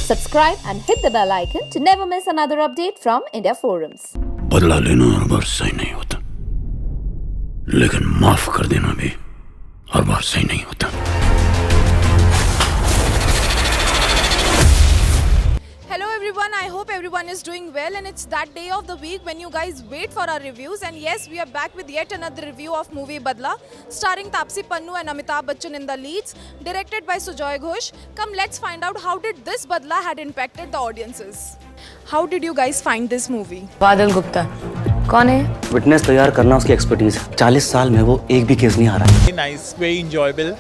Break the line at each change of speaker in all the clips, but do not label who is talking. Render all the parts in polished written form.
Subscribe and hit the bell icon to never miss another update from India Forums.
बदला लेना हर बार सही नहीं होता, लेकिन माफ कर देना भी हर बार सही नहीं होता।
Hello everyone, I hope everyone is doing well, and it's that day of the week when you guys wait for our reviews. And yes, we are back with yet another review of movie Badla, starring Taapsee Pannu and Amitabh Bachchan in the leads, directed by Sujoy Ghosh. Come, let's find out how did this Badla had impacted the audiences. How did you guys find this movie?
बादल गुप्ता कौन है?
Witness तैयार करना उसकी expertise. 40 साल में वो एक भी केस नहीं हारा।
Very nice, very enjoyable.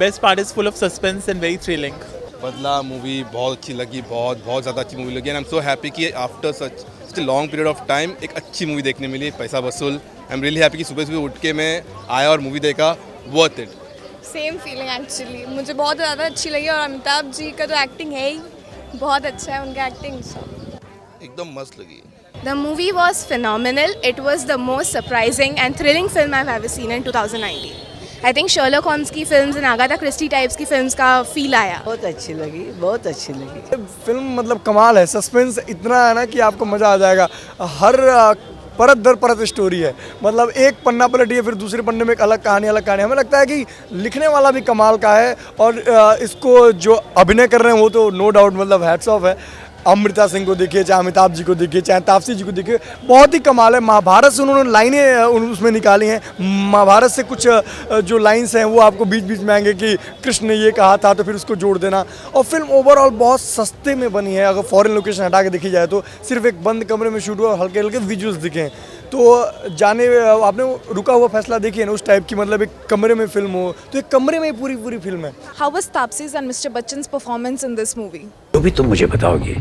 Best part is full of suspense and very thrilling.
बदला मूवी बहुत अच्छी लगी, बहुत ज़्यादा अच्छी मूवी लगी, and I am so happy कि after such long period of time एक अच्छी मूवी देखने मिली, पैसा वसूल। आई एम रियली हैप्पी कि सुबह सुबह उठ के मैं आया और मूवी देखा, worth it.
Same feeling actually, मुझे बहुत ज़्यादा अच्छी लगी, और अमिताभ जी का तो एक्टिंग है ही बहुत अच्छा है, उनका एक्टिंग
एकदम मस्त लगी।
The movie was phenomenal. It was the most surprising and thrilling film I've ever seen in 2019. I think Sherlock Holmes की films and Agatha Christie types की फिल्म्स का फील आया।
बहुत अच्छी लगी, बहुत अच्छी लगी। फिल्म मतलब कमाल है, सस्पेंस इतना है ना कि आपको मज़ा आ जाएगा। हर परत दर परत स्टोरी है, मतलब एक पन्ना पलटी है, फिर दूसरे पन्ने में एक अलग कहानी। हमें लगता है कि लिखने वाला भी कमाल का है, और इसको जो अभिनय कर रहे हैं वो तो नो डाउट मतलब हैट्स ऑफ है। अमृता सिंह को देखिए, चाहे अमिताभ जी को देखिए, चाहे तापसी जी को देखिए, बहुत ही कमाल है। महाभारत से उन्होंने लाइनें उसमें निकाली हैं। महाभारत से कुछ जो लाइन्स हैं वो आपको बीच बीच में आएंगे कि कृष्ण ने ये कहा था, तो फिर उसको जोड़ देना। और फिल्म ओवरऑल बहुत सस्ते में बनी है, अगर फॉरेन लोकेशन हटा के देखी जाए तो। सिर्फ एक बंद कमरे में शूट हुआ और हल्के हल्के विजुअल्स दिखे, तो जाने आपने रुका हुआ फैसला देखिए ना, उस टाइप की, मतलब एक कमरे में फिल्म हो, तो एक कमरे में पूरी फिल्म है।
How was Taapsee's and Mr. Bachchan's performance in this movie?
जो भी तुम मुझे बताओगे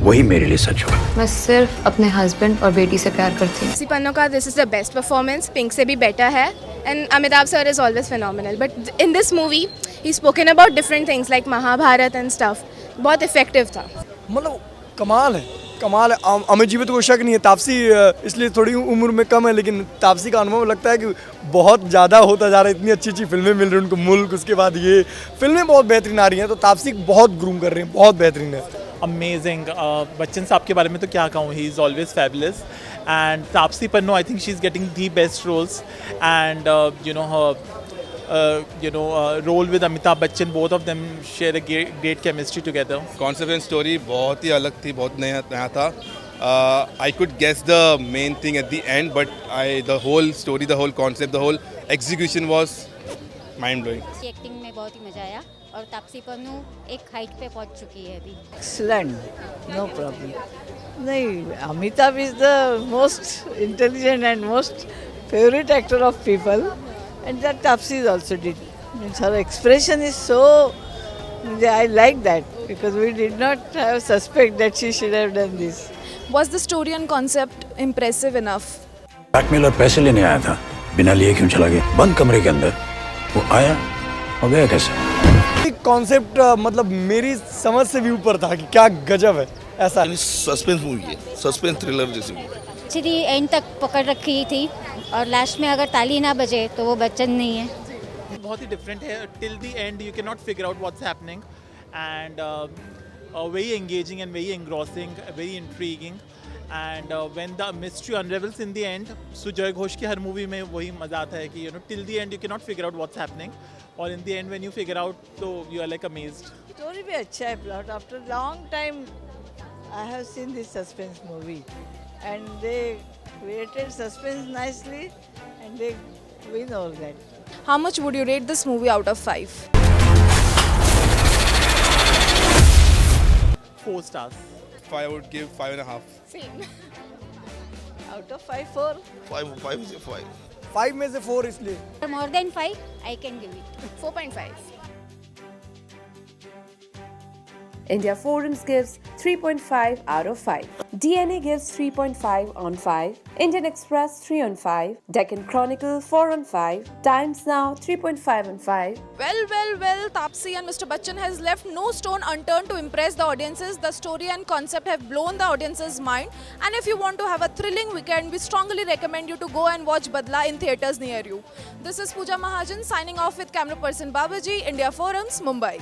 वही मेरे लिए सच होगा।
मैं सिर्फ अपने हस्बैंड और बेटी से प्यार करती हूँ।
तापसी पन्नू का this is the best performance, Pink से भी बेटर है, and Amitabh sir is always phenomenal, but in this movie he spoken about different things like Mahabharat and stuff. बहुत इफेक्टिव था,
मतलब कमाल है। अमित जी में तो कोई शक नहीं है। तापसी इसलिए थोड़ी उम्र में कम है, लेकिन तापसी का अनुभव लगता है कि बहुत ज़्यादा होता जा रहा है। इतनी अच्छी फिल्में मिल रही हैं उनको, मुल्क, उसके बाद ये फिल्में बहुत बेहतरीन आ रही हैं, तो तापसी बहुत ग्रूम कर रही हैं, बहुत बेहतरीन है।
Amazing. बच्चन साहब के बारे में तो क्या कहूँ, he is always fabulous. And Taapsee Pannu, I think she's getting the best roles. And her role with Amitabh Bachchan, both of them share a great chemistry together.
Concept and story बहुत ही अलग थी, बहुत नया था। I could guess the main thing at the end, but the whole story, the whole concept, the whole execution was mind blowing.
Acting में बहुत ही मजा आया, और तापसी पन्नू एक हाइट पे पहुंच चुकी है अभी।
Excellent, no problem. नहीं, Amitabh is the most intelligent and most favourite actor of people, and that Taapsee is also did. Means हर expression is so, I like that because we did not have suspect that she should have done this.
Was the story and concept impressive enough?
Blackmailer पैसे लेने आया था, बिना लिए क्यों चला गया? बंद कमरे के अंदर वो आया और गया कैसे?
कॉन्सेप्ट मतलब मेरी समझ से भी ऊपर था कि क्या गजब है ऐसा।
सस्पेंस मूवी है, सस्पेंस थ्रिलर जैसी मूवी।
एक्चुअली एंड तक पकड़ रखी थी, और लास्ट में अगर ताली ना बजे तो वो बच्चन नहीं है।
बहुत ही डिफरेंट है, till the end you can not figure out what's happening, and very engaging and very engrossing, very intriguing, and when the mystery unravels in the end. Sujoy Ghosh की हर मूवी में वही मजा आता है कि till the end you can not figure out what's happening, और in the end when you figure out तो you are like amazed.
Story भी अच्छा है, plot after long time I have seen this suspense movie, and they created suspense nicely, and they win all that.
How much would you rate this movie out of 5?
4 stars.
I would give 5.5.
Same.
Out of 5 4
5 is a 5.
5 में से 4 इसलिए।
More than 5 I can give it
4.5।
India Forums gives 3.5 out of 5. DNA gives 3.5 on 5. Indian Express 3 on 5. Deccan Chronicle 4 on 5. Times Now 3.5 on 5.
Well, Taapsee and Mr. Bachchan has left no stone unturned to impress the audiences. The story and concept have blown the audience's mind. And if you want to have a thrilling weekend, we strongly recommend you to go and watch Badla in theatres near you. This is Pooja Mahajan signing off with camera person Babaji, India Forums, Mumbai.